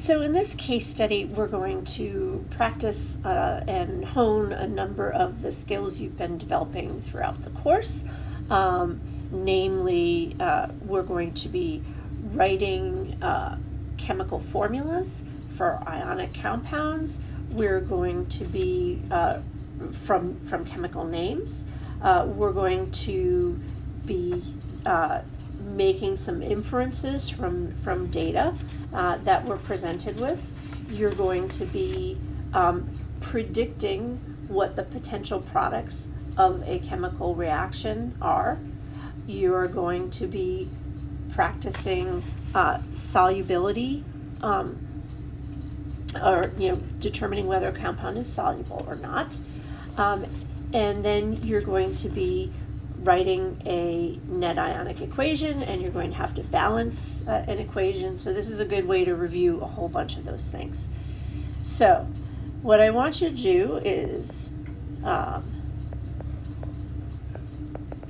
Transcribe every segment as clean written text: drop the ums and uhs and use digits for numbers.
So in this case study, we're going to practice and hone a number of the skills you've been developing throughout the course. Namely, we're going to be writing chemical formulas for ionic compounds. We're going to be from chemical names. We're going to be making some inferences from data that we're presented with. You're going to be predicting what the potential products of a chemical reaction are. You are going to be practicing solubility, or determining whether a compound is soluble or not. And then you're going to be writing a net ionic equation, and you're going to have to balance an equation. So this is a good way to review a whole bunch of those things. So what I want you to do is,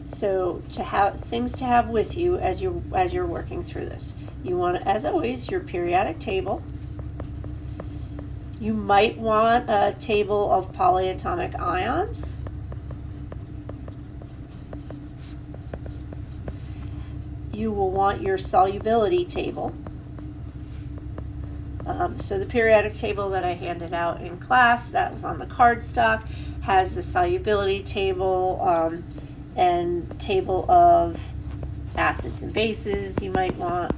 so to have things to have with you as you're working through this. You want, as always, your periodic table. You might want a table of polyatomic ions. You will want your solubility table. So the periodic table that I handed out in class, that was on the cardstock, has the solubility table and table of acids and bases you might want.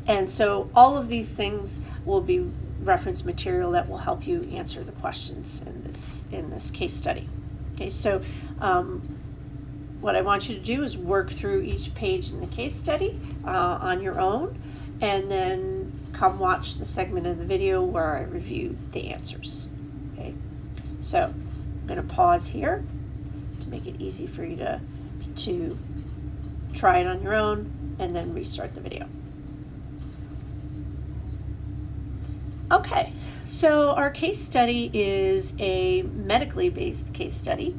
And so all of these things will be reference material that will help you answer the questions in this case study. Okay, so what I want you to do is work through each page in the case study on your own, and then come watch the segment of the video where I review the answers. Okay, so I'm going to pause here to make it easy for you to try it on your own, and then restart the video. Okay, so our case study is a medically based case study,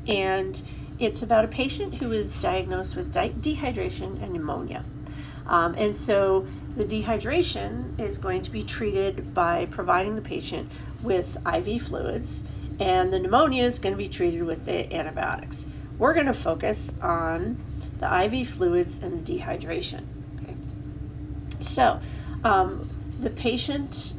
and it's about a patient who is diagnosed with dehydration and pneumonia. And so the dehydration is going to be treated by providing the patient with IV fluids, and the pneumonia is going to be treated with the antibiotics. We're going to focus on the IV fluids and the dehydration. Okay? So the patient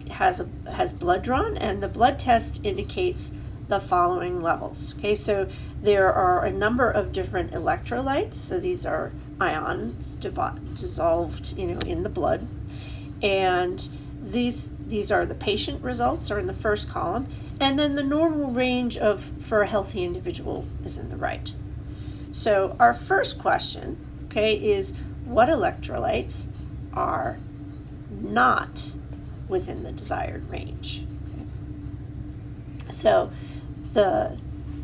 has blood drawn, and the blood test indicates the following levels. Okay, so there are a number of different electrolytes. So these are ions dissolved, in the blood, and these are the patient results are in the first column, and then the normal range for a healthy individual is in the right. So our first question, okay, is what electrolytes are not within the desired range? Okay. So the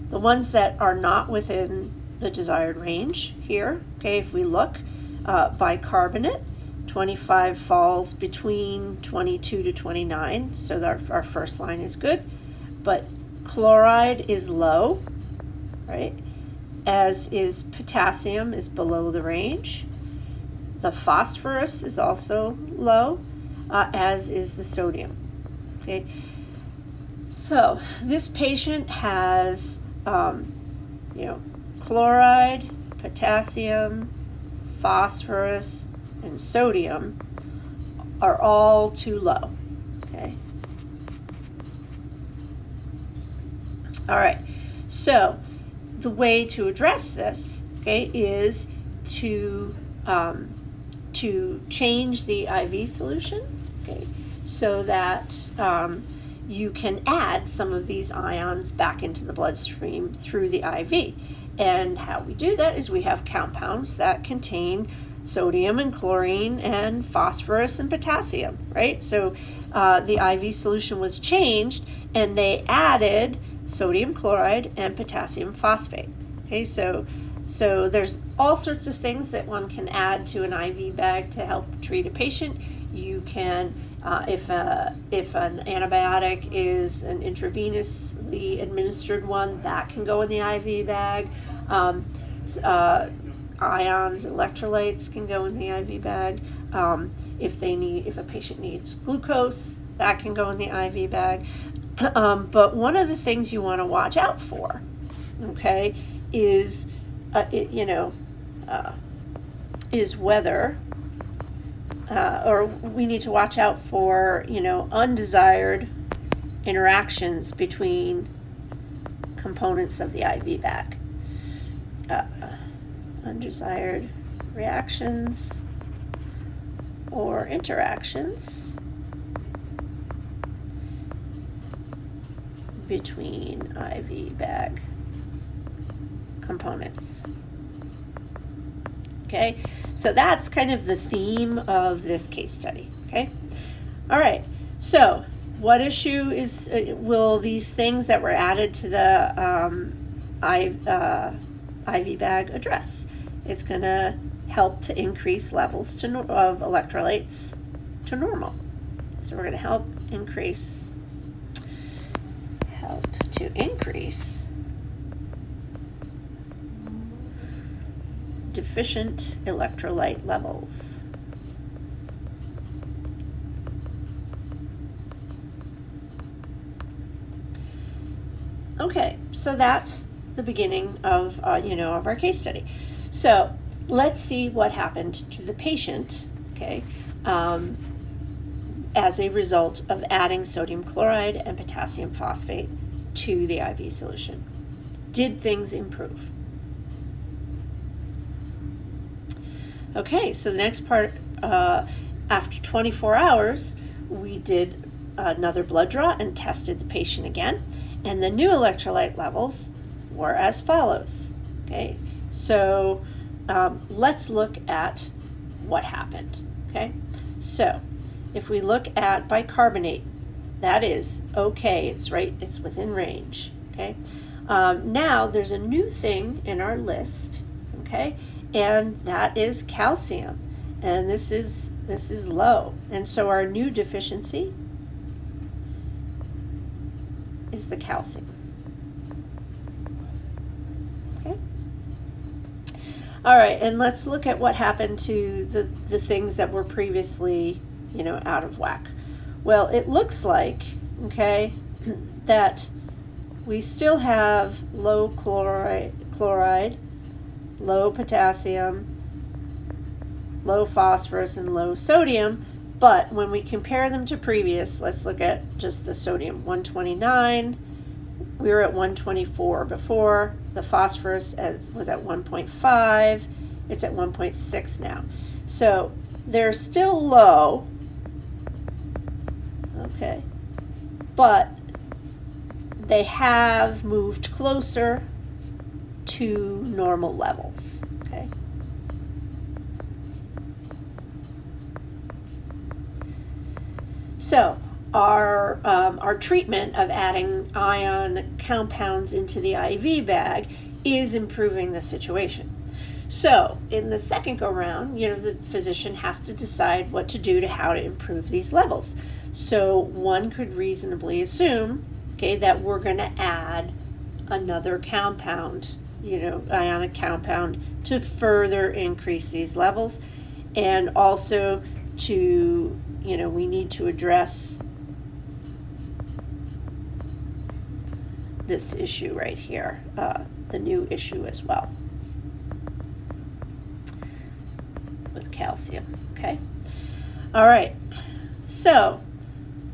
ones that are not within the desired range here, okay, if we look, bicarbonate, 25 falls between 22 to 29, so that our first line is good, but chloride is low, right, as is potassium is below the range. The phosphorus is also low, as is the sodium. Okay, so this patient has, chloride, potassium, phosphorus, and sodium are all too low. Okay. All right. So the way to address this, okay, is to change the IV solution, okay, so that you can add some of these ions back into the bloodstream through the IV. And how we do that is we have compounds that contain sodium and chlorine and phosphorus and potassium, right? So the IV solution was changed, and they added sodium chloride and potassium phosphate. Okay, so there's all sorts of things that one can add to an IV bag to help treat a patient. You can, if an antibiotic is an intravenously administered one, that can go in the IV bag. ions, electrolytes can go in the IV bag. If a patient needs glucose, that can go in the IV bag. But one of the things you want to watch out for, okay, is is whether, or we need to watch out for, undesired interactions between components of the IV bag. Undesired reactions or interactions between IV bag components. Okay, so that's kind of the theme of this case study. Okay, all right, so what issue will these things that were added to the IV bag address? It's going to help to increase levels of electrolytes to normal. So we're going to help to increase deficient electrolyte levels. Okay, so that's the beginning of of our case study. So let's see what happened to the patient, okay, as a result of adding sodium chloride and potassium phosphate to the IV solution. Did things improve? Okay, so the next part, after 24 hours, we did another blood draw and tested the patient again, and the new electrolyte levels were as follows. Okay, so let's look at what happened. Okay, so if we look at bicarbonate, that is okay, it's within range. Okay, now there's a new thing in our list. Okay, and that is calcium, and this is low, and so our new deficiency is the calcium. Okay, all right, and let's look at what happened to the things that were previously out of whack. Well, it looks like, okay, that we still have low chloride, low potassium, low phosphorus, and low sodium, but when we compare them to previous, let's look at just the sodium. 129, we were at 124 before. The phosphorus was at 1.5, it's at 1.6 now. So they're still low, okay, but they have moved closer to normal levels. Okay, so our treatment of adding ion compounds into the IV bag is improving the situation. So in the second go round, the physician has to decide what to do to how to improve these levels. So one could reasonably assume, okay, that we're going to add another compound, ionic compound, to further increase these levels, and also to, we need to address this issue right here, the new issue as well with calcium. Okay, all right, so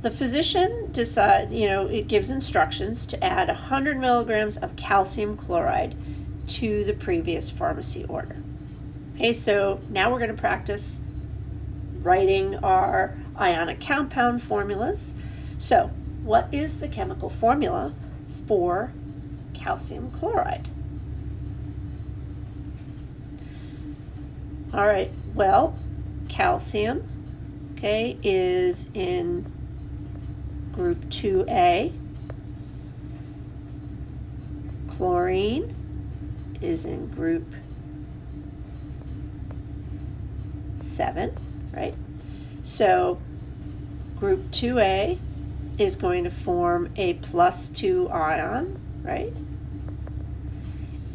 the physician it gives instructions to add 100 milligrams of calcium chloride to the previous pharmacy order. Okay, so now we're going to practice writing our ionic compound formulas. So what is the chemical formula for calcium chloride? All right, well, calcium, okay, is in group 2A. Chlorine is in group 7, right? So group 2A is going to form a +2 ion, right?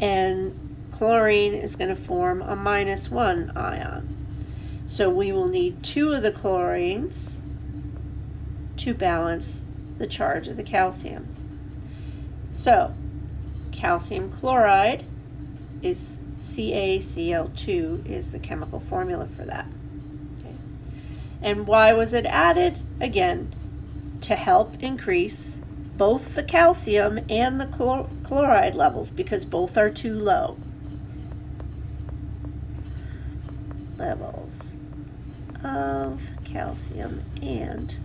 And chlorine is going to form a -1 ion. So we will need 2 of the chlorines to balance the charge of the calcium. So calcium chloride is CaCl2 is the chemical formula for that. Okay. And why was it added? Again, to help increase both the calcium and the chloride levels, because both are too low. Levels of calcium and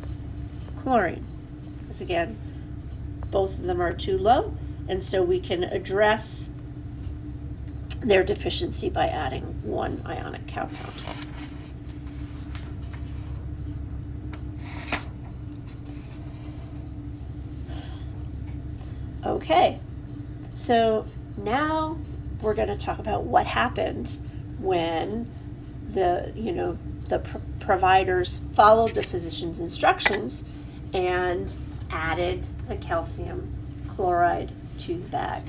chlorine. Because again, both of them are too low, and so we can address their deficiency by adding 1 ionic compound. Okay, so now we're going to talk about what happened when the providers followed the physician's instructions and added the calcium chloride to the bag.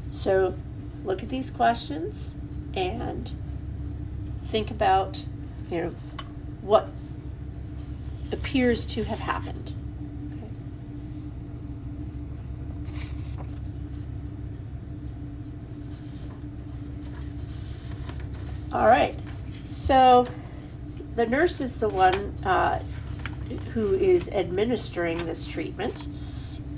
So look at these questions and think about, what appears to have happened. All right, so the nurse is the one who is administering this treatment,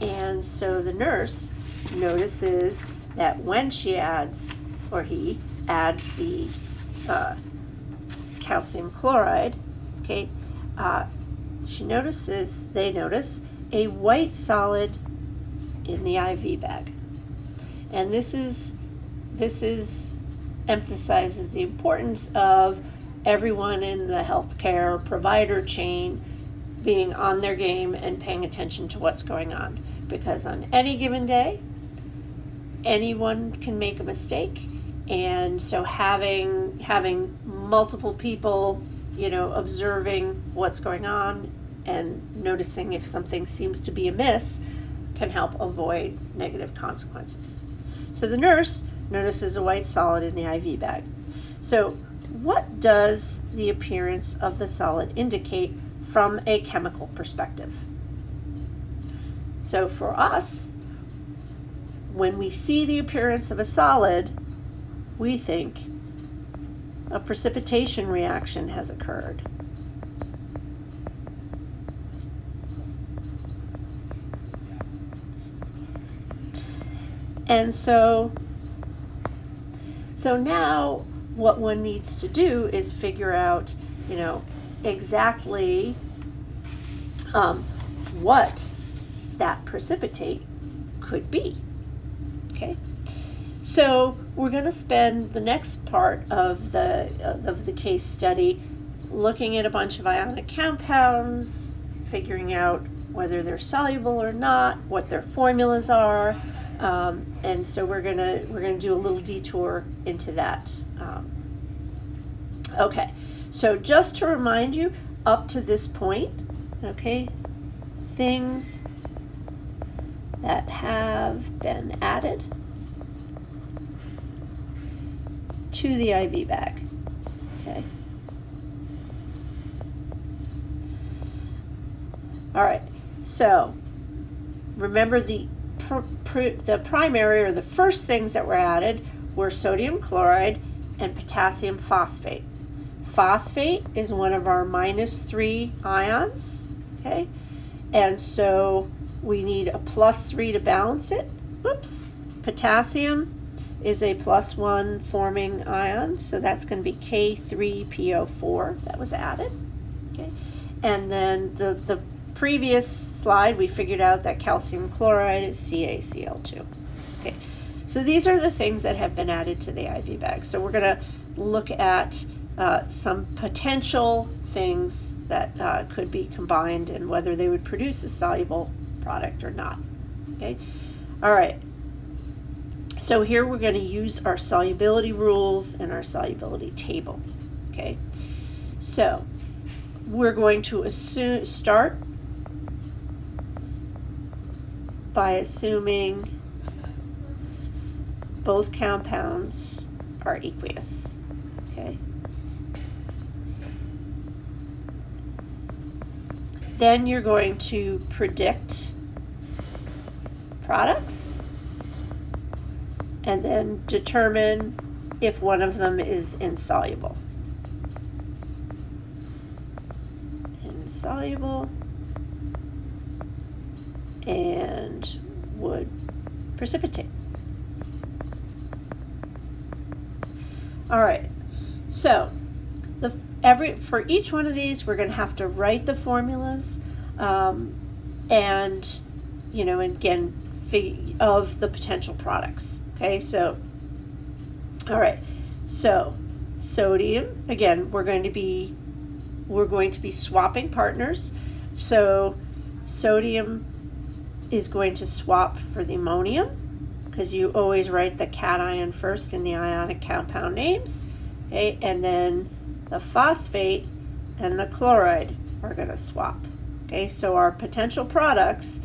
and so the nurse notices that when she adds, or he adds the calcium chloride, okay, they notice a white solid in the IV bag, and this emphasizes the importance of everyone in the healthcare provider chain being on their game and paying attention to what's going on, because on any given day anyone can make a mistake, and so having multiple people observing what's going on and noticing if something seems to be amiss can help avoid negative consequences. So the nurse notices a white solid in the IV bag. So what does the appearance of the solid indicate from a chemical perspective? So for us, when we see the appearance of a solid, we think a precipitation reaction has occurred. And so now what one needs to do is figure out, exactly what that precipitate could be. Okay, so we're going to spend the next part of the case study looking at a bunch of ionic compounds, figuring out whether they're soluble or not, what their formulas are. And so we're gonna do a little detour into that. Okay, so just to remind you, up to this point, okay, things that have been added to the IV bag. Okay. All right. So remember the primary, or the first things that were added, were sodium chloride and potassium phosphate. Phosphate is one of our -3 ions, okay? And so we need a +3 to balance it. Whoops. Potassium is a +1 forming ion, so that's going to be K3PO4 that was added, okay? And then the previous slide, we figured out that calcium chloride is CaCl2. Okay, so these are the things that have been added to the IV bag. So we're going to look at some potential things that could be combined and whether they would produce a soluble product or not. Okay, all right. So here we're going to use our solubility rules and our solubility table. Okay, so we're going to start by assuming both compounds are aqueous. Okay. Then you're going to predict products and then determine if one of them is insoluble. Insoluble and would precipitate. All right, so for each one of these, we're going to have to write the formulas, and again, of the potential products. Okay, so all right, so sodium, again, we're going to be swapping partners. So sodium is going to swap for the ammonium, because you always write the cation first in the ionic compound names. Okay, and then the phosphate and the chloride are going to swap. Okay, so our potential products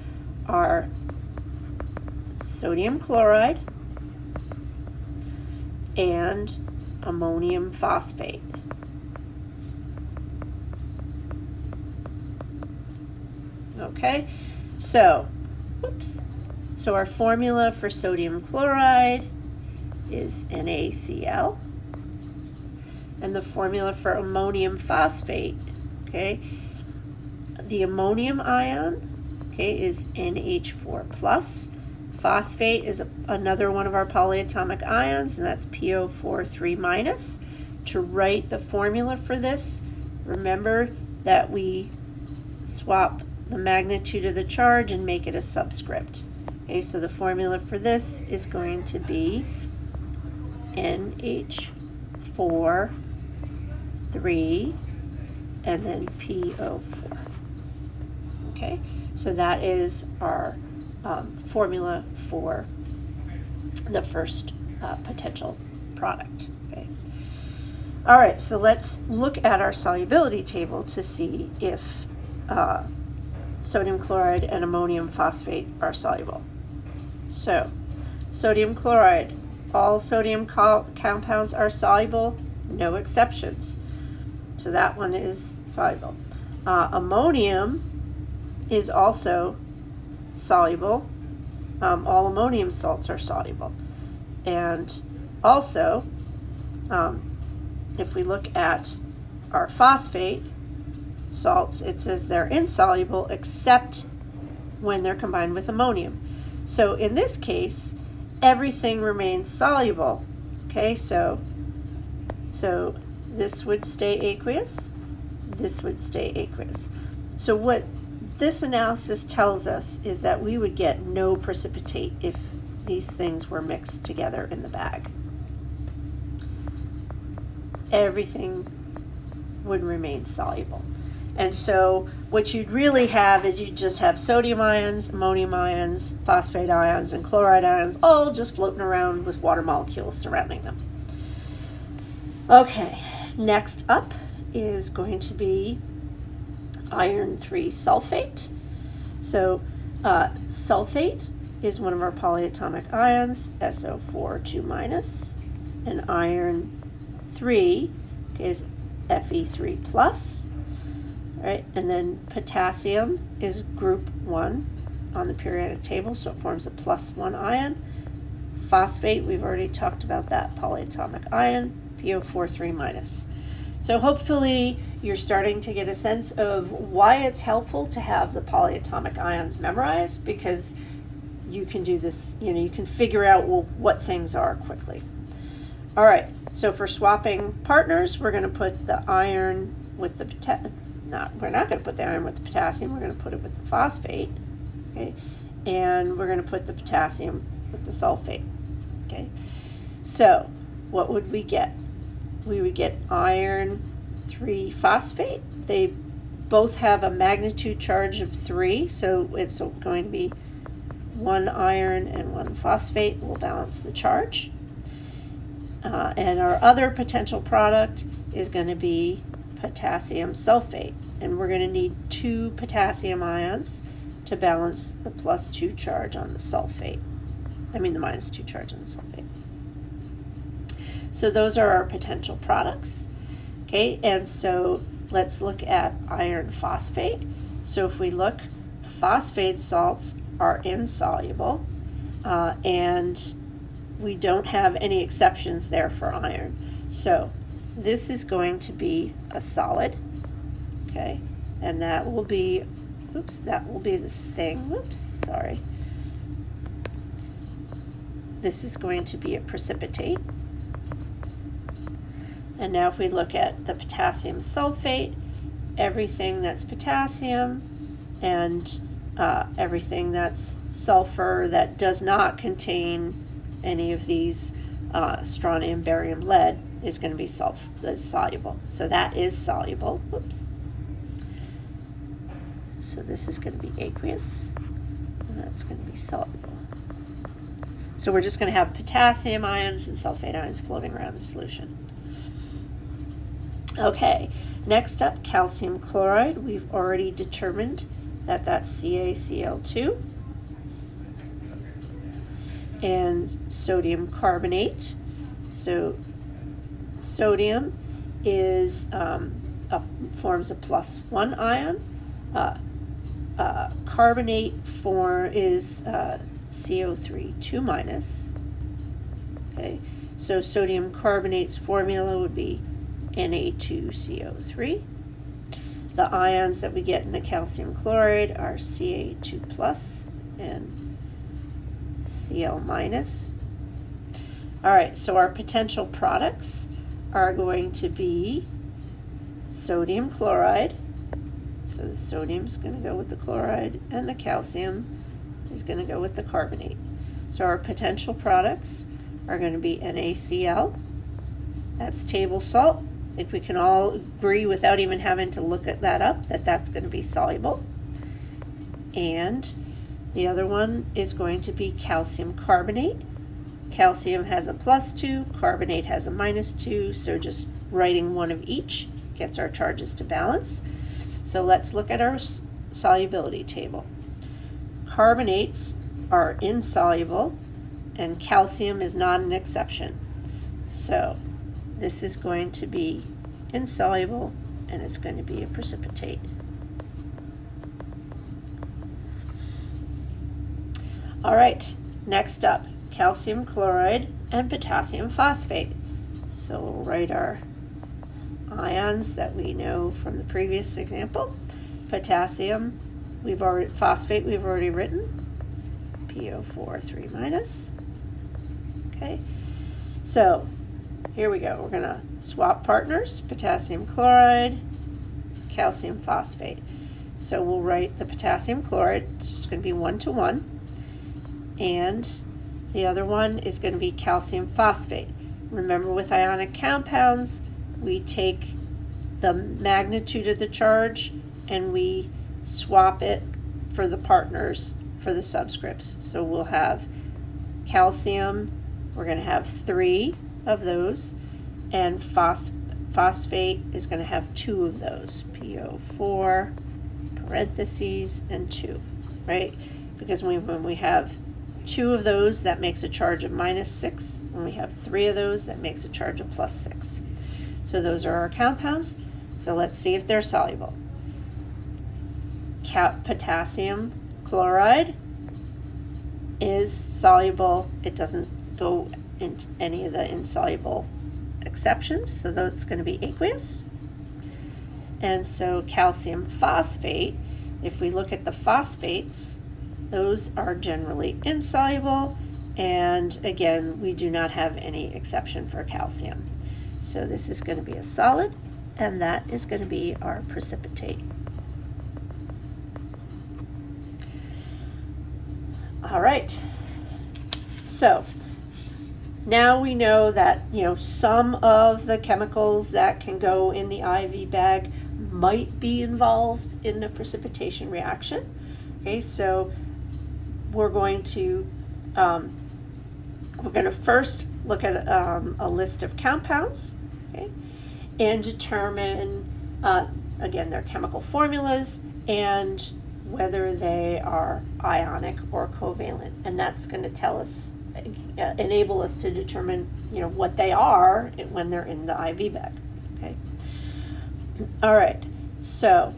are sodium chloride and ammonium phosphate. Okay, so our formula for sodium chloride is NaCl, and the formula for ammonium phosphate, okay, the ammonium ion, okay, is NH4 plus. Phosphate is another one of our polyatomic ions, and that's PO4 3-. To write the formula for this, remember that we swap the magnitude of the charge and make it a subscript. Okay, so the formula for this is going to be NH4 3 and then PO4. Okay, so that is our formula for the first potential product. Okay. All right, so let's look at our solubility table to see if sodium chloride and ammonium phosphate are soluble. So, sodium chloride, all sodium compounds are soluble, no exceptions. So that one is soluble. Ammonium is also soluble. All ammonium salts are soluble. And also, if we look at our phosphate salts, it says they're insoluble except when they're combined with ammonium. So in this case, everything remains soluble. Okay, so this would stay aqueous, this would stay aqueous. So what this analysis tells us is that we would get no precipitate if these things were mixed together in the bag. Everything would remain soluble. And so what you'd really have is you'd just have sodium ions, ammonium ions, phosphate ions, and chloride ions all just floating around with water molecules surrounding them. Okay, next up is going to be iron 3 sulfate. So sulfate is one of our polyatomic ions, SO4 2-, and iron 3 is Fe3 plus. Right, and then potassium is group 1 on the periodic table, so it forms a +1 ion. Phosphate, we've already talked about that, polyatomic ion, PO4 3-. So hopefully you're starting to get a sense of why it's helpful to have the polyatomic ions memorized, because you can do this, you can figure out what things are quickly. All right, so for swapping partners, we're going to put the iron with the we're not going to put the iron with the potassium, we're going to put it with the phosphate, okay? And we're going to put the potassium with the sulfate, okay? So what would we get? We would get iron 3 phosphate. They both have a magnitude charge of 3, so it's going to be 1 iron and 1 phosphate will balance the charge. And our other potential product is going to be potassium sulfate, and we're going to need 2 potassium ions to balance the +2 charge on the sulfate. The -2 charge on the sulfate. So those are our potential products. Okay, and so let's look at iron phosphate. So if we look, phosphate salts are insoluble, and we don't have any exceptions there for iron. So this is going to be a solid, okay, and that will be, that will be the thing, sorry. This is going to be a precipitate. And now if we look at the potassium sulfate, everything that's potassium and everything that's sulfur that does not contain any of these strontium, barium, lead is going to be soluble. So that is soluble. So this is going to be aqueous, and that's going to be soluble. So we're just going to have potassium ions and sulfate ions floating around the solution. Okay, next up, calcium chloride. We've already determined that that's CaCl2. And sodium carbonate. So sodium is forms a +1 ion. Carbonate is CO3 2-. Okay, so sodium carbonate's formula would be Na2CO3. The ions that we get in the calcium chloride are Ca2+ and Cl-. All right, so our potential products are going to be sodium chloride. So the sodium's going to go with the chloride, and the calcium is going to go with the carbonate. So our potential products are going to be NaCl. That's table salt. I think we can all agree without even having to look at that up that that's going to be soluble. And the other one is going to be calcium carbonate. Calcium has a +2, carbonate has a -2, so just writing one of each gets our charges to balance. So let's look at our solubility table. Carbonates are insoluble, and calcium is not an exception. So this is going to be insoluble, and it's going to be a precipitate. All right, next up, calcium chloride and potassium phosphate. So we'll write our ions that we know from the previous example. Potassium, phosphate we've already written, PO4 3-. Okay, so here we go. We're going to swap partners, potassium chloride, calcium phosphate. So we'll write the potassium chloride, it's just going to be 1-to-1, and the other one is going to be calcium phosphate. Remember, with ionic compounds, we take the magnitude of the charge and we swap it for the partners for the subscripts. So we'll have calcium, we're going to have 3 of those, and phosphate is going to have 2 of those, PO4 parentheses and 2, right? Because when we have 2 of those, that makes a charge of -6. When we have 3 of those, that makes a charge of +6. So those are our compounds. So let's see if they're soluble. Potassium chloride is soluble. It doesn't go into any of the insoluble exceptions, so that's going to be aqueous. And so calcium phosphate, if we look at the phosphates, those are generally insoluble, and again, we do not have any exception for calcium. So this is going to be a solid, and that is going to be our precipitate. All right, so now we know that, some of the chemicals that can go in the IV bag might be involved in a precipitation reaction. Okay, so we're going to first look at a list of compounds, okay, and determine, again, their chemical formulas and whether they are ionic or covalent. And that's going to tell us enable us to determine, what they are when they're in the IV bag. Okay. All right. So,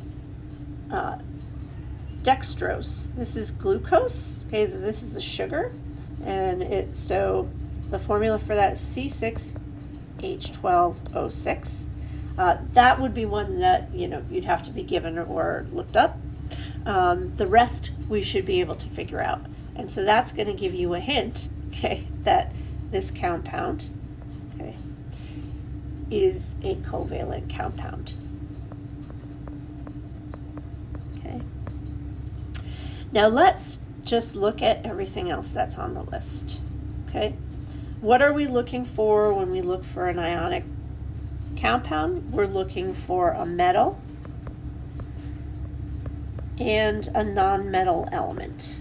dextrose. This is glucose. Okay, this is a sugar, and so the formula for that is C6H12O6. That would be one that you'd have to be given or looked up. The rest we should be able to figure out, and so that's going to give you a hint, okay, that this compound, okay, is a covalent compound. Okay. Now let's just look at everything else that's on the list. Okay. What are we looking for when we look for an ionic compound? We're looking for a metal and a non-metal element.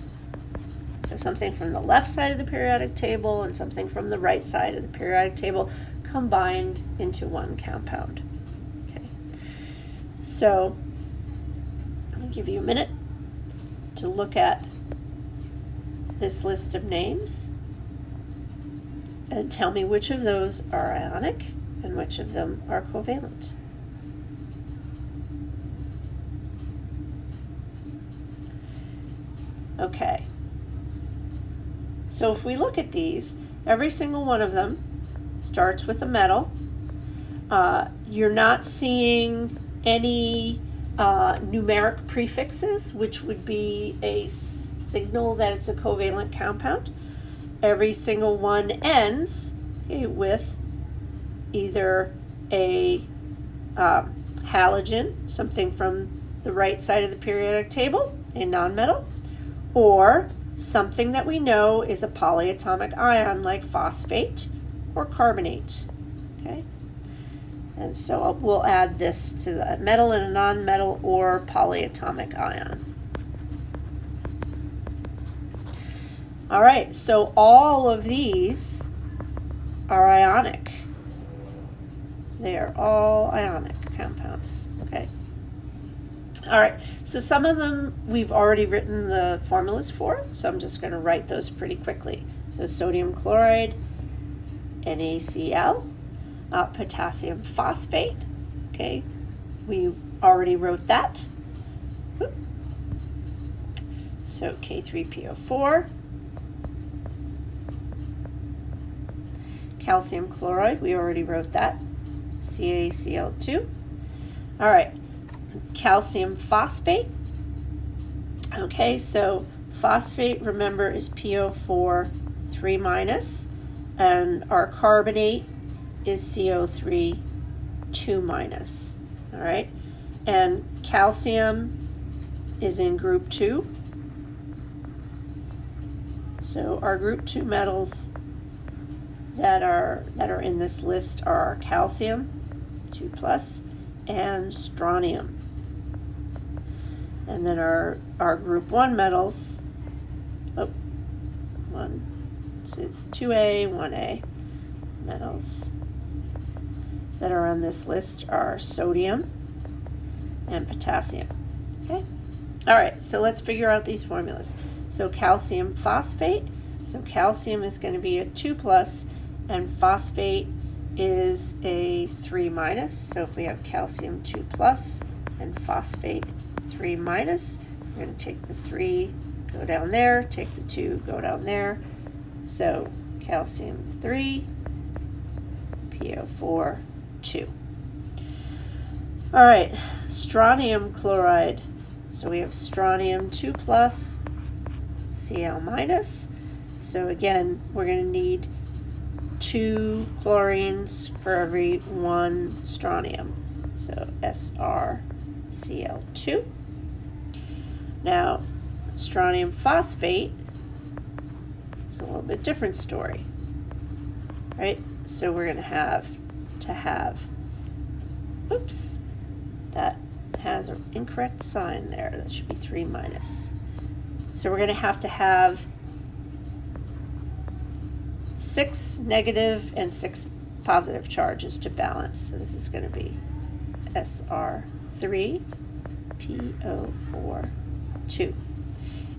So something from the left side of the periodic table and something from the right side of the periodic table combined into one compound. Okay. So I'll give you a minute to look at this list of names and tell me which of those are ionic and which of them are covalent. Okay. So if we look at these, every single one of them starts with a metal. You're not seeing any numeric prefixes, which would be a signal that it's a covalent compound. Every single one ends with either a halogen, something from the right side of the periodic table, a nonmetal, or something that we know is a polyatomic ion like phosphate or carbonate. Okay, and so we'll add this to the metal and a nonmetal or polyatomic ion. All right, so all of these are ionic. They are all ionic compounds. Okay. All right, so some of them we've already written the formulas for, so I'm just going to write those pretty quickly. So sodium chloride, NaCl, potassium phosphate. Okay, we already wrote that. So K3PO4. Calcium chloride, we already wrote that. CaCl2. All right, calcium phosphate. Okay, so phosphate, remember, is PO4 3-, and our carbonate is CO3 2-. All right, and calcium is in group 2. So our group 2 metals that are in this list are calcium 2+, and strontium. And then our group 1 metals, so it's 2A, 1A metals that are on this list are sodium and potassium. Okay? All right, so let's figure out these formulas. So calcium phosphate, so calcium is going to be a 2+, and phosphate is a 3-. So if we have calcium 2+ and phosphate 3-, we're going to take the 3, go down there, take the 2, go down there. So calcium 3, PO4 2. All right, strontium chloride. So we have strontium 2+, Cl-. So again, we're going to need 2 chlorines for every 1 strontium. So SrCl2. Now, strontium phosphate is a little bit different story, right? So we're going to have oops, that has an incorrect sign there. That should be 3-. So we're going to have 6 negative and 6 positive charges to balance. So this is going to be Sr3, PO4, 2.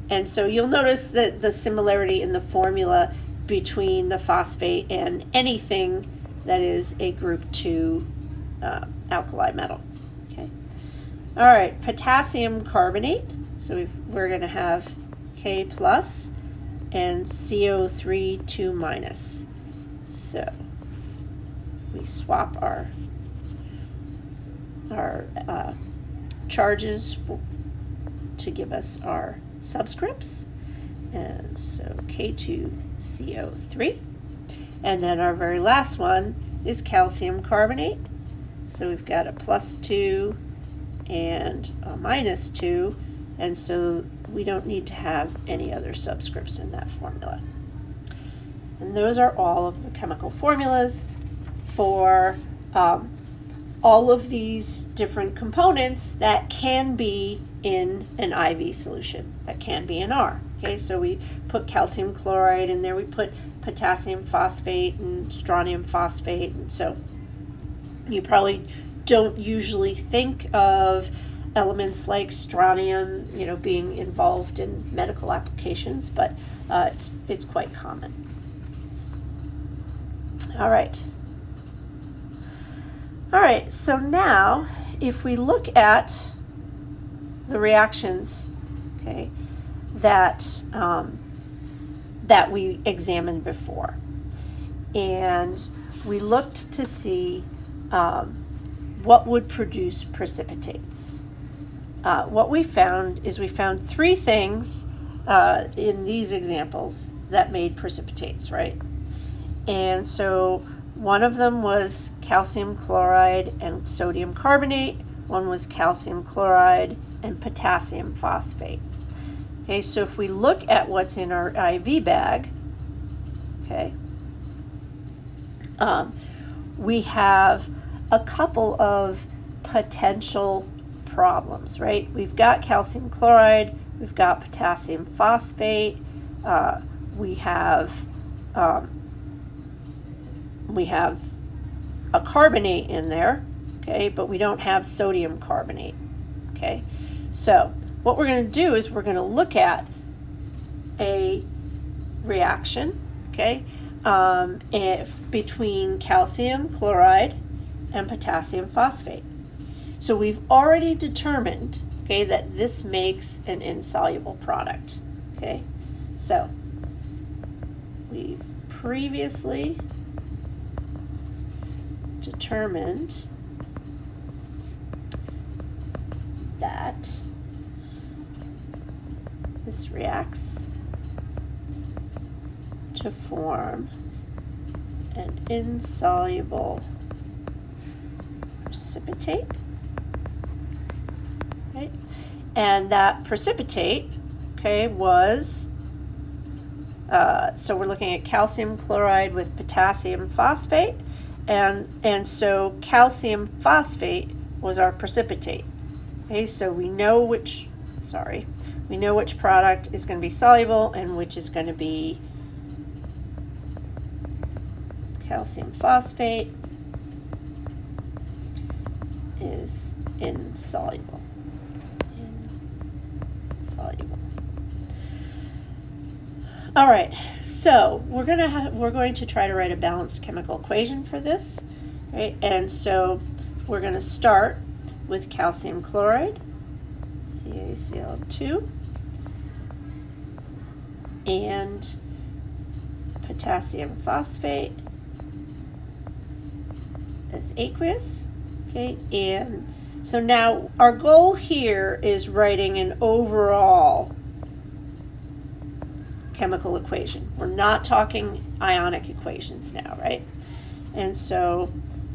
And so you'll notice that the similarity in the formula between the phosphate and anything that is a group 2 alkali metal. Okay. All right, potassium carbonate. So we're going to have K plus and CO3 2 minus. So we swap our charges to give us our subscripts. And so K2CO3. And then our very last one is calcium carbonate. So we've got a +2 and a -2. And so we don't need to have any other subscripts in that formula. And those are all of the chemical formulas for all of these different components that can be in an IV solution, that can be in R. Okay, so we put calcium chloride in there, we put potassium phosphate and strontium phosphate, and so you probably don't usually think of elements like strontium, being involved in medical applications, but it's quite common. All right, so now if we look at the reactions, okay, that we examined before, and we looked to see what would produce precipitates. What we found is we found 3 things in these examples that made precipitates, right? And so one of them was calcium chloride and sodium carbonate. One was calcium chloride and potassium phosphate. Okay, so if we look at what's in our IV bag, okay, we have a couple of potential problems, right? We've got calcium chloride, we've got potassium phosphate, we have a carbonate in there, okay, but we don't have sodium carbonate, okay? So what we're going to do is we're going to look at a reaction, okay, between calcium chloride and potassium phosphate. So we've already determined, okay, that this makes an insoluble product, okay? So we've previously determined that this reacts to form an insoluble precipitate, right? And that precipitate, okay, was, so we're looking at calcium chloride with potassium phosphate, and so calcium phosphate was our precipitate. Okay, so we know which product is going to be soluble and which is going to be calcium phosphate is insoluble. All right, so we're going to try to write a balanced chemical equation for this, right? And so we're going to start with calcium chloride, CaCl2, and potassium phosphate as aqueous, okay? And so now our goal here is writing an overall chemical equation. We're not talking ionic equations now, right? And so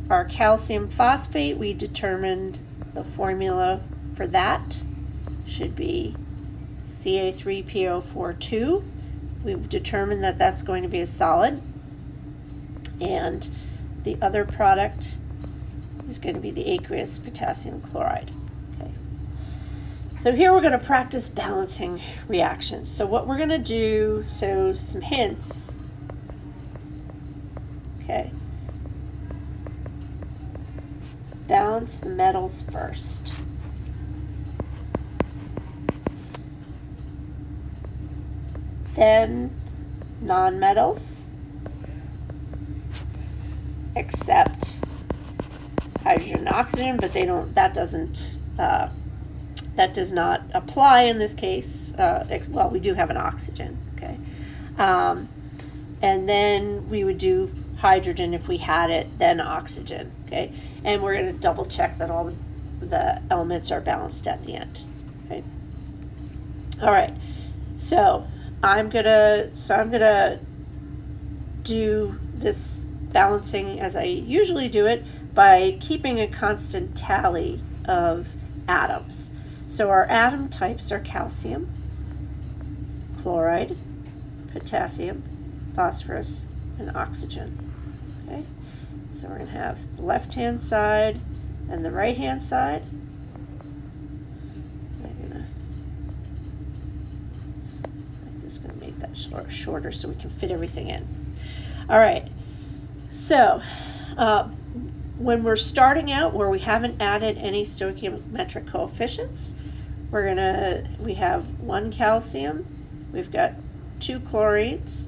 our calcium phosphate, we determined the formula for that should be Ca3PO42. We've determined that that's going to be a solid, and the other product is going to be the aqueous potassium chloride. Okay. So here we're going to practice balancing reactions. So what we're going to do, so some hints. Okay. Balance the metals first. Then non-metals. accept hydrogen and oxygen, but that does not apply in this case. Well, we do have an oxygen, okay? And then we would do hydrogen if we had it, then oxygen, okay? And we're going to double check that all the elements are balanced at the end, okay? All right, so I'm gonna do this balancing as I usually do it by keeping a constant tally of atoms. So our atom types are calcium, chloride, potassium, phosphorus, and oxygen. Okay, so we're going to have the left-hand side and the right-hand side. I'm just going to make that shorter so we can fit everything in. All right, so when we're starting out where we haven't added any stoichiometric coefficients, we have 1 calcium, we've got 2 chlorines,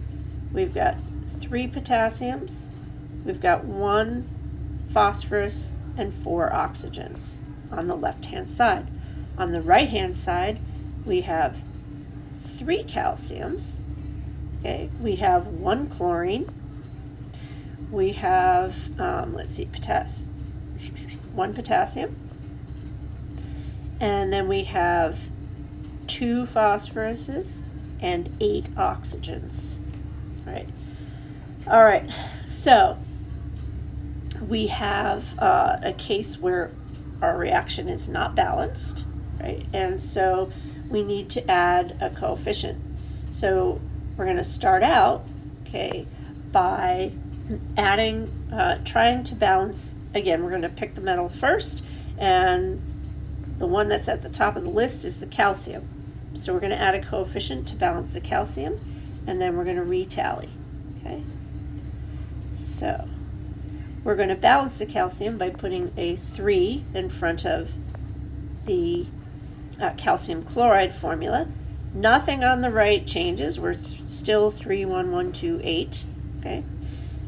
we've got 3 potassiums, we've got 1 phosphorus, and 4 oxygens on the left-hand side. On the right-hand side, we have 3 calciums, okay, we have 1 chlorine, we have, 1 potassium, and then we have 2 phosphoruses and 8 oxygens. All right, so we have a case where our reaction is not balanced, right? And so we need to add a coefficient. So we're going to start out, okay, by adding, trying to balance. Again, we're going to pick the metal first, and the one that's at the top of the list is the calcium. So we're going to add a coefficient to balance the calcium, and then we're going to retally, okay? So we're going to balance the calcium by putting a 3 in front of the calcium chloride formula. Nothing on the right changes. We're still 3, 1, 1, 2, 8, okay?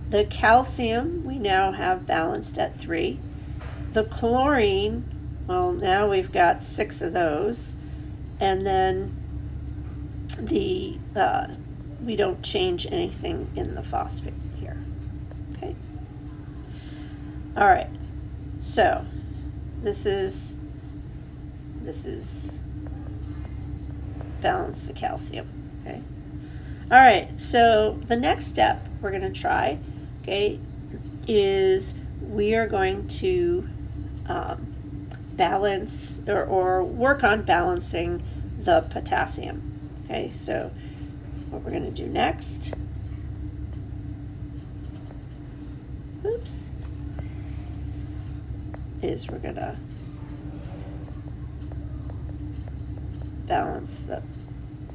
The calcium we now have balanced at 3. The chlorine, well, now we've got 6 of those. And then we don't change anything in the phosphate here, okay? All right, so this is balance the calcium, okay? All right, so the next step we're going to try, okay, is we are going to balance or work on balancing the potassium. Okay, so what we're going to do next, is we're going to balance the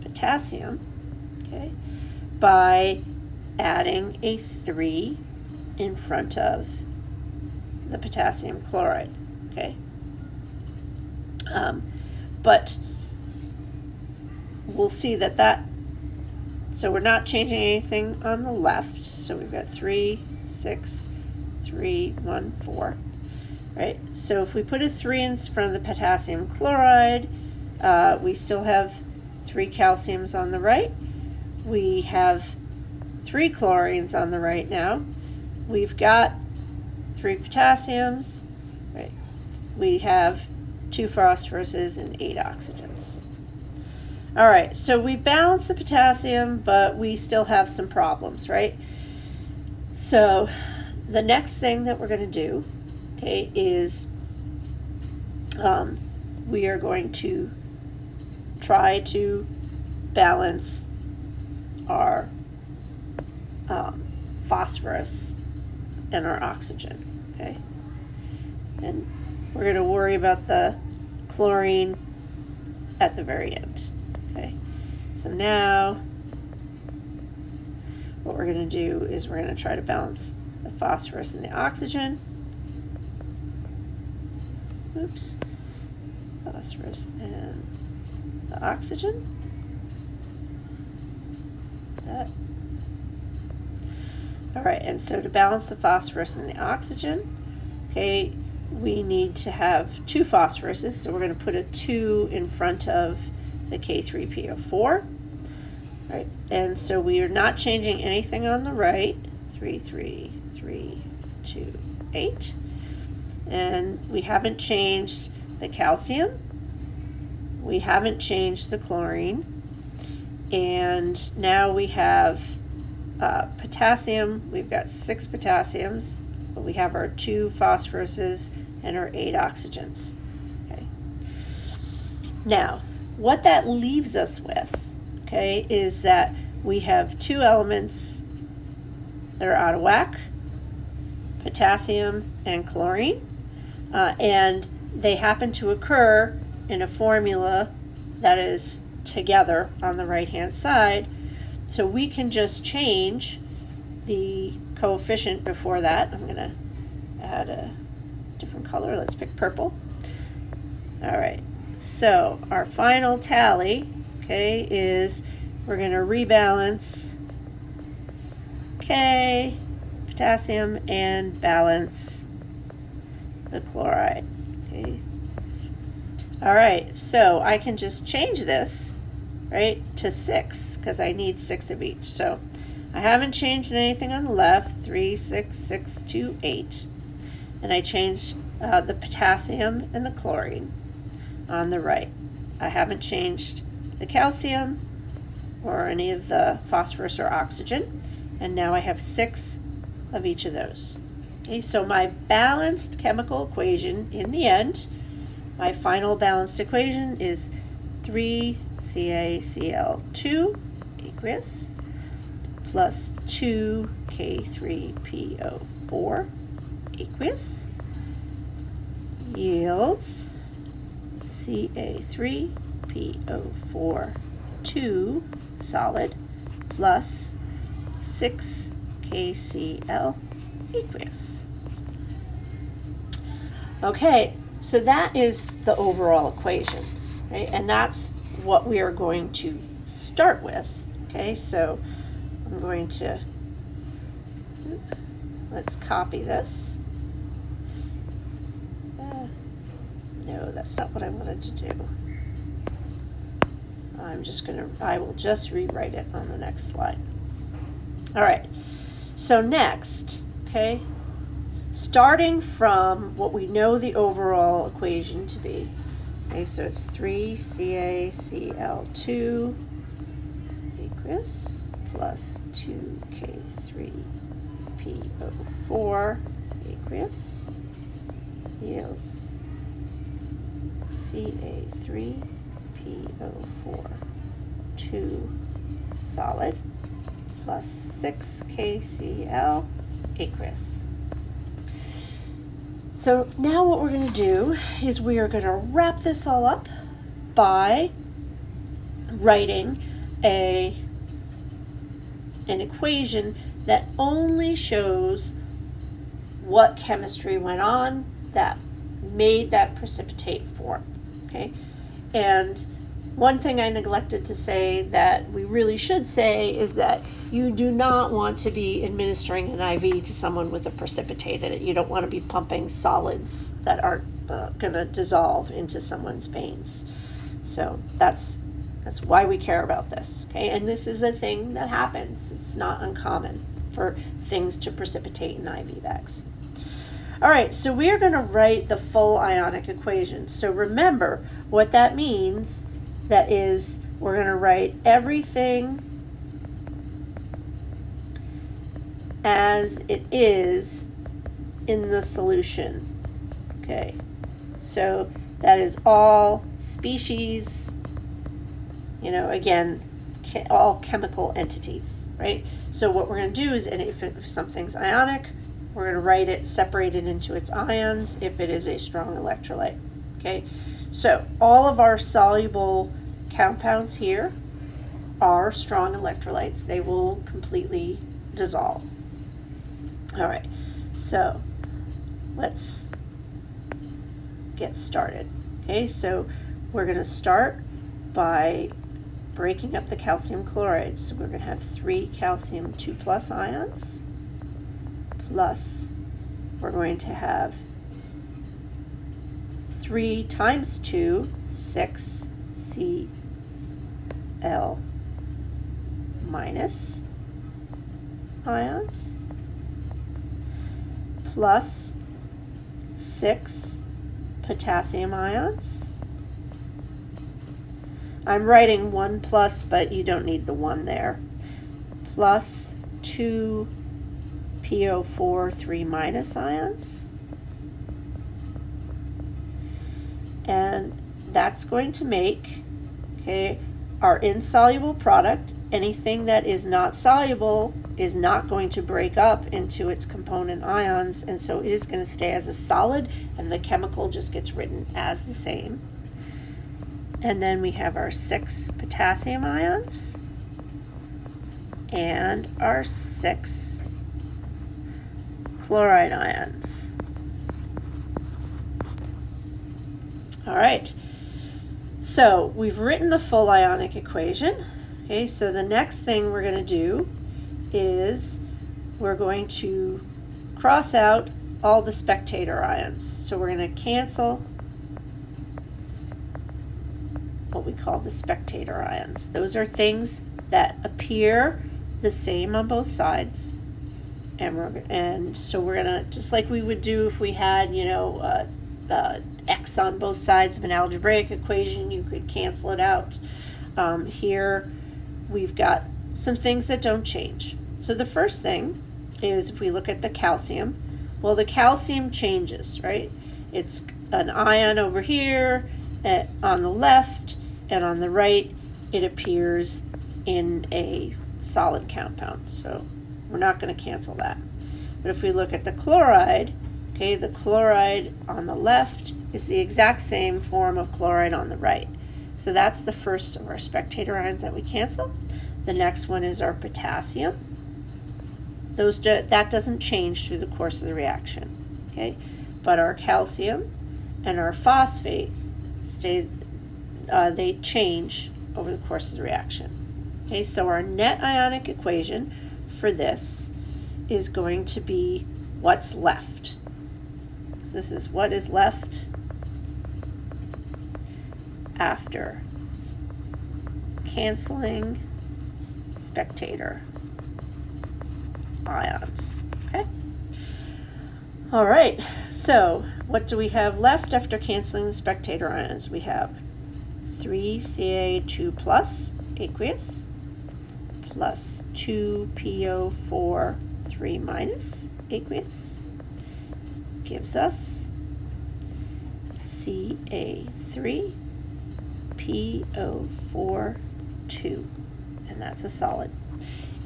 potassium, okay, by adding a 3 in front of the potassium chloride, okay? But we'll see so we're not changing anything on the left. So we've got 3, 6, 3, 1, 4, right? So if we put a 3 in front of the potassium chloride, we still have 3 calciums on the right. We have 3 chlorines on the right now. We've got 3 potassiums, right? We have 2 phosphoruses and 8 oxygens. All right, so we balanced the potassium, but we still have some problems, right? So the next thing that we're going to do, okay, is we are going to try to balance our phosphorus and our oxygen, okay? And we're going to worry about the chlorine at the very end, okay? So now what we're going to do is we're going to try to balance the phosphorus and the oxygen. Oops. Phosphorus and the oxygen. That. All right, and so to balance the phosphorus and the oxygen, okay, we need to have 2 phosphoruses, so we're going to put a 2 in front of the K3PO4. Right, and so we are not changing anything on the right, 3, 3, 3, 2, 8. And we haven't changed the calcium. We haven't changed the chlorine. And now we have potassium. We've got 6 potassiums, but we have our 2 phosphoruses and our 8 oxygens. Okay. Now, what that leaves us with, okay, is that we have 2 elements that are out of whack, potassium and chlorine, and they happen to occur in a formula that is together on the right-hand side. So we can just change the coefficient before that. I'm going to add a different color. Let's pick purple. All right, so our final tally, okay, is we're going to rebalance K, potassium, and balance the chloride. Okay. All right, so I can just change this, right, to 6 because I need 6 of each. So I haven't changed anything on the left, 3, 6, 6, 2, 8. And I changed the potassium and the chlorine on the right. I haven't changed the calcium or any of the phosphorus or oxygen. And now I have 6 of each of those. Okay, so my balanced chemical equation in the end, my final balanced equation is 3CaCl2 aqueous plus 2K3PO4 aqueous yields Ca3PO4 2 solid plus 6KCl aqueous. Okay, so that is the overall equation, right? And that's what we are going to start with. Okay, so I'm going to, let's copy this. No, that's not what I wanted to do. I will just rewrite it on the next slide. All right, so next, okay, starting from what we know the overall equation to be, okay, so it's 3CaCl2 aqueous plus 2K3PO4 aqueous yields Ca3PO4 2 solid plus 6KCl aqueous. So now what we're going to do is we are going to wrap this all up by writing an equation that only shows what chemistry went on that made that precipitate form. Okay, and one thing I neglected to say that we really should say is that you do not want to be administering an IV to someone with a precipitate in it. You don't want to be pumping solids that aren't going to dissolve into someone's veins. So that's why we care about this. Okay, and this is a thing that happens. It's not uncommon for things to precipitate in IV bags. All right, so we are going to write the full ionic equation. So remember what that means. That is, we're going to write everything as it is in the solution. Okay, so that is all species, you know, again, all chemical entities, right? So what we're going to do is, and if something's ionic, we're going to write it, separate it into its ions if it is a strong electrolyte. Okay, so all of our soluble compounds here are strong electrolytes. They will completely dissolve. All right, so let's get started. Okay, so we're going to start by breaking up the calcium chloride. So we're going to have 3 calcium 2+ ions plus, we're going to have 3 times 2, 6 Cl minus ions, plus 6 potassium ions. I'm writing 1 plus, but you don't need the 1 there. Plus 2 PO4 3 minus ions. And that's going to make, okay, our insoluble product. Anything that is not soluble is not going to break up into its component ions, and so it is going to stay as a solid, and the chemical just gets written as the same. And then we have our 6 potassium ions and our 6 chloride ions. All right, so we've written the full ionic equation. Okay, so the next thing we're going to do is we're going to cross out all the spectator ions. So we're going to cancel what we call the spectator ions. Those are things that appear the same on both sides. And so we're going to, just like we would do if we had, x on both sides of an algebraic equation, you could cancel it out. Here we've got some things that don't change. So the first thing is, if we look at the calcium, well, the calcium changes, right? It's an ion over here on the left, and on the right it appears in a solid compound. So we're not going to cancel that. But if we look at the chloride, okay, the chloride on the left is the exact same form of chloride on the right. So that's the first of our spectator ions that we cancel. The next one is our potassium. That doesn't change through the course of the reaction, okay? But our calcium and our phosphate they change over the course of the reaction. Okay, so our net ionic equation for this is going to be what's left. So this is what is left after canceling spectator ions. Okay. All right, so what do we have left after canceling the spectator ions? We have 3Ca2 plus aqueous plus 2PO4 3 minus aqueous gives us Ca3PO4 2, and that's a solid.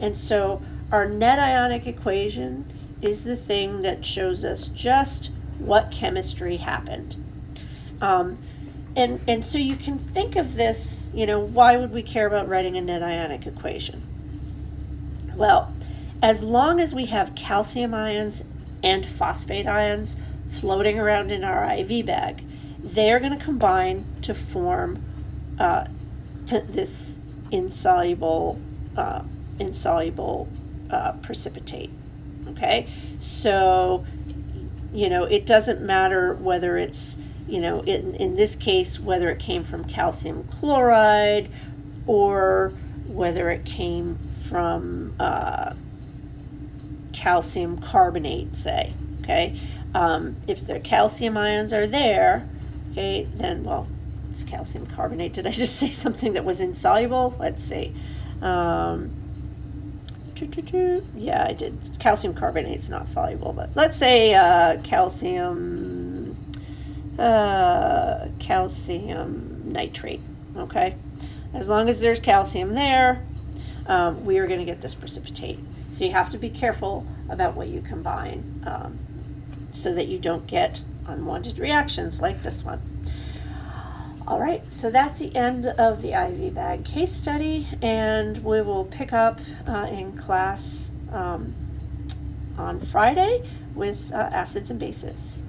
And so our net ionic equation is the thing that shows us just what chemistry happened. And so you can think of this, why would we care about writing a net ionic equation? Well, as long as we have calcium ions and phosphate ions floating around in our IV bag, they're going to combine to form this insoluble precipitate. Okay, so it doesn't matter whether it's in this case whether it came from calcium chloride or whether it came from calcium carbonate, say. Okay, if the calcium ions are there, okay, then it's calcium carbonate. Did I just say something that was insoluble? Let's see. Yeah, I did. Calcium carbonate's not soluble, but let's say calcium nitrate. Okay, as long as there's calcium there, we are going to get this precipitate. So you have to be careful about what you combine, so that you don't get unwanted reactions like this one. All right, so that's the end of the IV bag case study, and we will pick up in class on Friday with acids and bases.